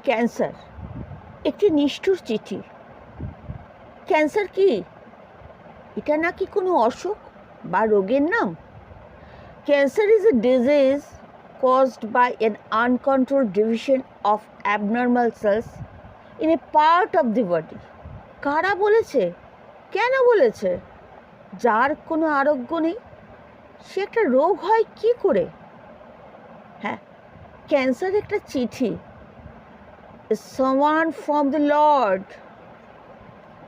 Cancer একটি নিষ্ঠুর চিঠি। ক্যান্সার কি? এটা নাকি কোনো অসুখ বা রোগের নাম? Cancer is a disease caused by an uncontrolled division of abnormal cells in a part of the body. কারা বলেছে? কেন বলেছে? যার কোনো আরোগ্য নেই সে একটা রোগ হয় কি করে? হ্যাঁ, ক্যান্সার একটা চিঠি, someone from the Lord,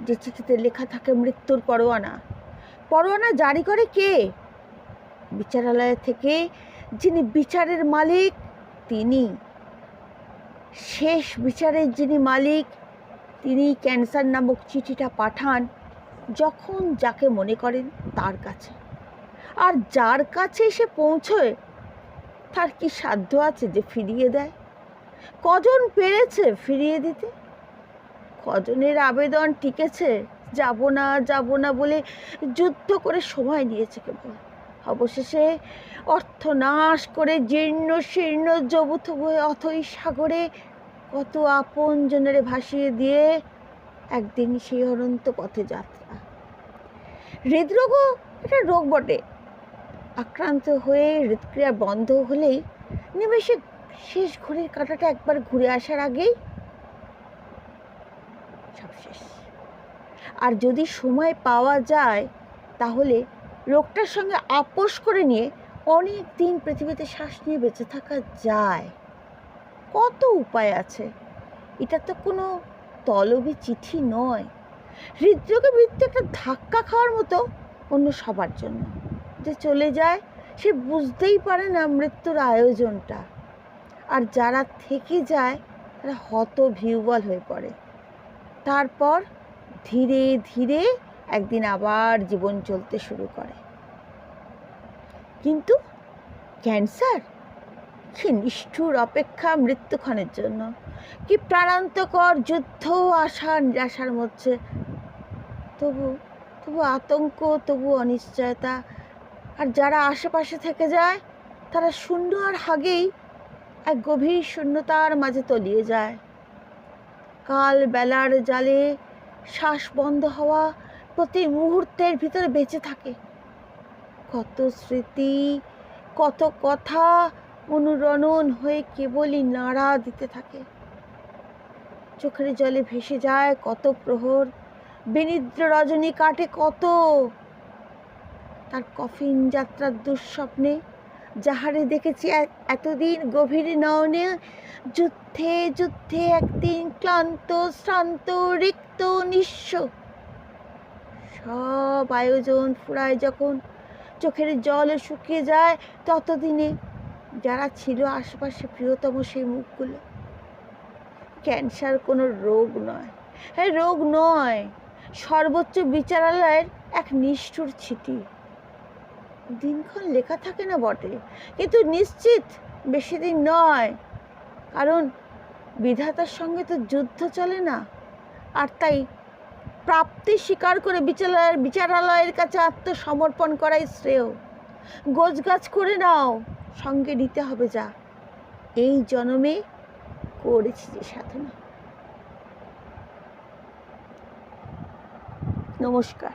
যে চিঠিতে লেখা থাকে মৃত্যুর পরোয়ানা। পরোয়ানা জারি করে কে? বিচারালয় থেকে যিনি বিচারের মালিক, তিনি শেষ বিচারের যিনি মালিক, তিনি ক্যান্সার নামক চিঠিটা পাঠান যখন যাকে মনে করেন তার কাছে। আর যার কাছে এসে পৌঁছয় তার কি সাধ্য আছে যে ফিরিয়ে দেয়? কজন পেরেছে ফিরিয়ে দিতে? কজনের আবেদন টিকেছে যাব না বলে যুদ্ধ করে সময় নিয়েছে কেবল? অবশেষে অর্থনাশ করে জীর্ণ শীর্ণ জবুথবুয়ে অথই সাগরে কত আপনজনেরে ভাসিয়ে দিয়ে একদিন সেই অনন্ত পথে যাত্রা। হৃদরোগও এটা রোগ বটে। আক্রান্ত হয়ে হৃদক্রিয়া বন্ধ হলেই নিমেষে শেষ ঘড়ির কাঁটাটা একবার ঘুরে আসার আগেই সব শেষ। আর যদি সময় পাওয়া যায় তাহলে রোগটার সঙ্গে আপোষ করে নিয়ে অনেক দিন পৃথিবীতে শ্বাস নিয়ে বেঁচে থাকা যায়। কত উপায় আছে। এটা তো কোনো তলবি চিঠি নয়। হৃদরোগে মৃত্যু একটা ধাক্কা খাওয়ার মতো অন্য সবার জন্য। যে চলে যায় সে বুঝতেই পারে না মৃত্যুর আয়োজনটা। আর যারা থেকে যায় তারা হতবিহ্বল হয়ে পড়ে। তারপর ধীরে ধীরে একদিন আবার জীবন চলতে শুরু করে। কিন্তু ক্যান্সার কি নিষ্ঠুর অপেক্ষা মৃত্যুক্ষণের জন্য, কি প্রাণান্তকর যুদ্ধ আশা নিরাশার মধ্যে। তবু আতঙ্ক, তবু অনিশ্চয়তা। আর যারা আশেপাশে থেকে যায় তারা শূন্য আর হাগেই এক গভীর শূন্যতার মাঝে তলিয়ে যায়। কাল বেলার জালে শ্বাস বন্ধ হওয়া প্রতি মুহূর্তের ভিতরে বেঁচে থাকে। কত স্মৃতি, কত কথা অনুরণন হয়ে কেবলই নাড়া দিতে থাকে। চোখের জলে ভেসে যায় কত প্রহর, বিনিদ্র রজনী কাটে কত। তার কফিন যাত্রার দুঃস্বপ্নে যাহারে দেখেছি এতদিন গভীর নয়নে, যুদ্ধে যুদ্ধে একদিন ক্লান্ত শ্রান্ত রিক্ত নিঃস্ব। সব আয়োজন ফুরায় যখন, চোখের জল শুকিয়ে যায় ততদিনে যারা ছিল আশেপাশে প্রিয়তম সেই মুখগুলো। ক্যান্সার কোনো রোগ নয়। হ্যাঁ, রোগ নয়, সর্বোচ্চ বিচারালয়ের এক নিষ্ঠুর চিঠি। দিনক্ষণ লেখা থাকে না বটে, কিন্তু নিশ্চিত বেশি দিন নয়। কারণ বিধাতার সঙ্গে তো যুদ্ধ চলে না। আর তাই প্রাপ্তি স্বীকার করে বিচারালয়ের কাছে আত্মসমর্পণ করাই শ্রেয়। গোছগাছ করে নাও, সঙ্গে নিতে হবে যা। এই জন্মে করেছি যে সাধনা। নমস্কার।